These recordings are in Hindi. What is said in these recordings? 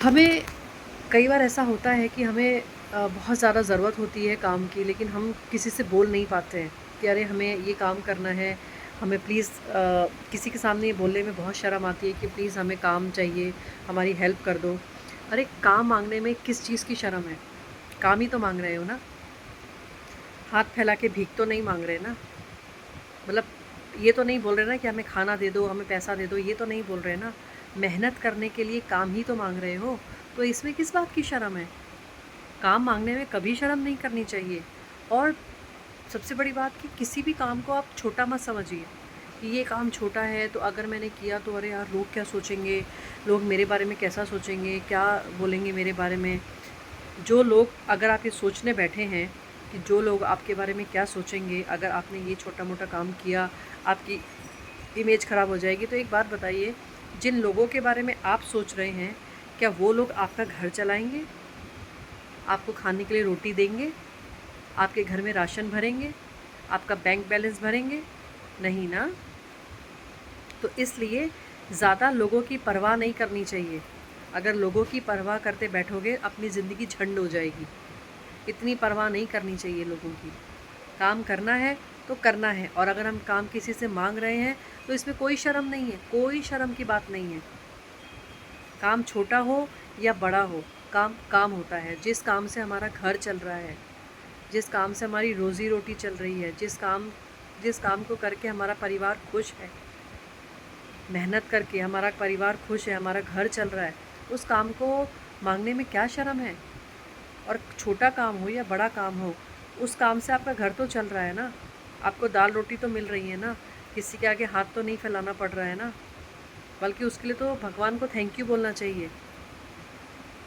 हमें कई बार ऐसा होता है कि हमें बहुत ज़्यादा ज़रूरत होती है काम की, लेकिन हम किसी से बोल नहीं पाते हैं कि अरे हमें ये काम करना है। हमें प्लीज़ किसी के सामने ये बोलने में बहुत शर्म आती है कि प्लीज़ हमें काम चाहिए, हमारी हेल्प कर दो। अरे काम मांगने में किस चीज़ की शर्म है? काम ही तो मांग रहे हो ना, हाथ फैला के भीख तो नहीं मांग रहे ना। मतलब ये तो नहीं बोल रहे ना कि हमें खाना दे दो, हमें पैसा दे दो, ये तो नहीं बोल रहे ना। मेहनत करने के लिए काम ही तो मांग रहे हो, तो इसमें किस बात की शर्म है? काम मांगने में कभी शर्म नहीं करनी चाहिए। और सबसे बड़ी बात कि किसी भी काम को आप छोटा मत समझिए कि ये काम छोटा है तो अगर मैंने किया तो अरे यार लोग क्या सोचेंगे, लोग मेरे बारे में कैसा सोचेंगे, क्या बोलेंगे मेरे बारे में। जो लोग, अगर आप ये सोचने बैठे हैं कि जो लोग आपके बारे में क्या सोचेंगे अगर आपने ये छोटा मोटा काम किया, आपकी इमेज ख़राब हो जाएगी। तो एक बात बताइए, जिन लोगों के बारे में आप सोच रहे हैं, क्या वो लोग आपका घर चलाएंगे, आपको खाने के लिए रोटी देंगे, आपके घर में राशन भरेंगे, आपका बैंक बैलेंस भरेंगे? नहीं ना। तो इसलिए ज़्यादा लोगों की परवाह नहीं करनी चाहिए। अगर लोगों की परवाह करते बैठोगे अपनी ज़िंदगी झंड हो जाएगी। इतनी परवाह नहीं करनी चाहिए लोगों की। काम करना है तो करना है, और अगर हम काम किसी से मांग रहे हैं तो इसमें कोई शर्म नहीं है, कोई शर्म की बात नहीं है। काम छोटा हो या बड़ा हो, काम काम होता है। जिस काम से हमारा घर चल रहा है, जिस काम से हमारी रोज़ी रोटी चल रही है, जिस काम को करके हमारा परिवार खुश है, मेहनत करके हमारा परिवार खुश है, हमारा घर चल रहा है, उस काम को मांगने में क्या शर्म है? और छोटा काम हो या बड़ा काम हो, उस काम से आपका घर तो चल रहा है ना, आपको दाल रोटी तो मिल रही है ना, किसी के आगे हाथ तो नहीं फैलाना पड़ रहा है ना। बल्कि उसके लिए तो भगवान को थैंक यू बोलना चाहिए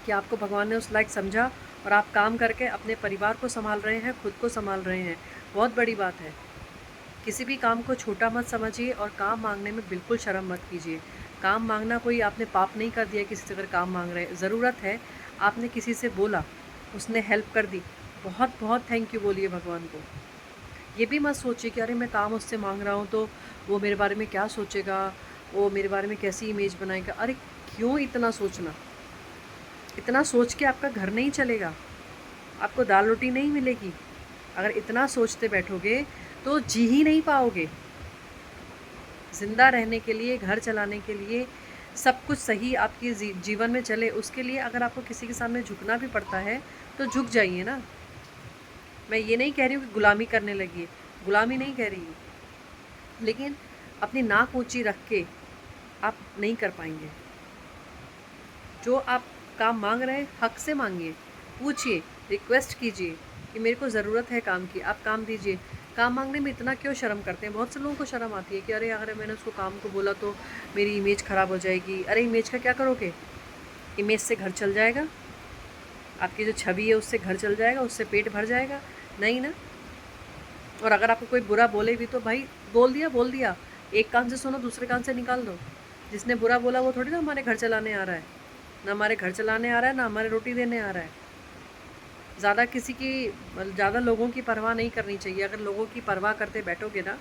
कि आपको भगवान ने उस लायक समझा और आप काम करके अपने परिवार को संभाल रहे हैं, खुद को संभाल रहे हैं। बहुत बड़ी बात है। किसी भी काम को छोटा मत समझिए और काम मांगने में बिल्कुल शर्म मत कीजिए। काम मांगना कोई आपने पाप नहीं कर दिया किसी से अगर काम मांग रहे हैं। ज़रूरत है, आपने किसी से बोला, उसने हेल्प कर दी, बहुत बहुत थैंक यू बोलिए भगवान को। ये भी मत सोचिए कि अरे मैं काम उससे मांग रहा हूँ तो वो मेरे बारे में क्या सोचेगा, वो मेरे बारे में कैसी इमेज बनाएगा। अरे क्यों इतना सोचना? इतना सोच के आपका घर नहीं चलेगा, आपको दाल रोटी नहीं मिलेगी। अगर इतना सोचते बैठोगे तो जी ही नहीं पाओगे। ज़िंदा रहने के लिए, घर चलाने के लिए, सब कुछ सही आपके जीवन में चले, उसके लिए अगर आपको किसी के सामने झुकना भी पड़ता है तो झुक जाइए ना। मैं ये नहीं कह रही हूँ कि गुलामी करने लगिए, गुलामी नहीं कह रही हूँ, लेकिन अपनी नाक ऊंची रख के आप नहीं कर पाएंगे। जो आप काम मांग रहे हैं हक से मांगिए, पूछिए, रिक्वेस्ट कीजिए कि मेरे को ज़रूरत है काम की, आप काम दीजिए। काम मांगने में इतना क्यों शर्म करते हैं? बहुत से लोगों को शर्म आती है कि अरे अगर मैंने उसको काम को बोला तो मेरी इमेज ख़राब हो जाएगी। अरे इमेज का क्या करोगे? इमेज से घर चल जाएगा? आपकी जो छवि है उससे घर चल जाएगा, उससे पेट भर जाएगा? नहीं ना। और अगर आपको कोई बुरा बोले भी तो भाई बोल दिया बोल दिया, एक कान से सुनो दूसरे कान से निकाल दो। जिसने बुरा बोला वो थोड़ी ना हमारे घर चलाने आ रहा है, ना हमारे घर चलाने आ रहा है, ना हमारे रोटी देने आ रहा है। ज़्यादा लोगों की परवाह नहीं करनी चाहिए। अगर लोगों की परवाह करते बैठोगे ना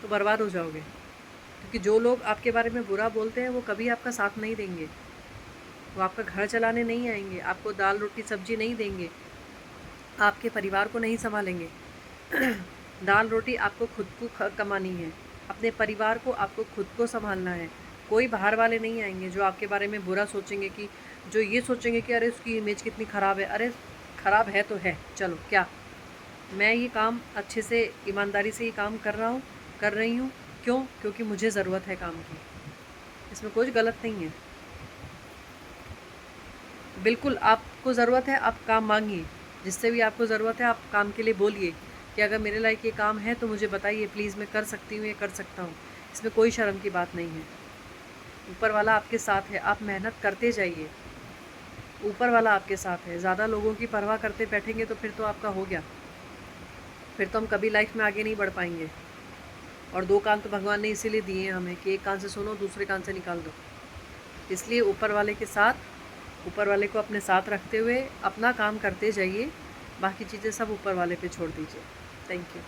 तो बर्बाद हो जाओगे, क्योंकि जो लोग आपके बारे में बुरा बोलते हैं वो कभी आपका साथ नहीं देंगे। वो आपका घर चलाने नहीं आएंगे, आपको दाल रोटी सब्जी नहीं देंगे, आपके परिवार को नहीं संभालेंगे। दाल रोटी आपको खुद को कमानी है, अपने परिवार को आपको खुद को संभालना है। कोई बाहर वाले नहीं आएंगे जो आपके बारे में बुरा सोचेंगे, कि जो ये सोचेंगे कि अरे उसकी इमेज कितनी ख़राब है। अरे ख़राब है तो है, चलो क्या, मैं ये काम अच्छे से ईमानदारी से ये काम कर रही हूँ। क्यों? क्योंकि मुझे ज़रूरत है काम की। इसमें कुछ गलत नहीं है। बिल्कुल आपको ज़रूरत है, आप काम मांगिए। जिससे भी आपको ज़रूरत है आप काम के लिए बोलिए कि अगर मेरे लायक ये काम है तो मुझे बताइए प्लीज़, मैं कर सकती हूँ या कर सकता हूँ। इसमें कोई शर्म की बात नहीं है। ऊपर वाला आपके साथ है, आप मेहनत करते जाइए। ऊपर वाला आपके साथ है। ज़्यादा लोगों की परवाह करते बैठेंगे तो फिर तो आपका हो गया, फिर तो हम कभी लाइफ में आगे नहीं बढ़ पाएंगे। और दो कान तो भगवान ने इसीलिए दिए हैं हमें कि एक कान से सुनो दूसरे कान से निकाल दो। इसलिए ऊपर वाले के साथ, ऊपर वाले को अपने साथ रखते हुए अपना काम करते जाइए। बाकी चीज़ें सब ऊपर वाले पे छोड़ दीजिए। Thank you.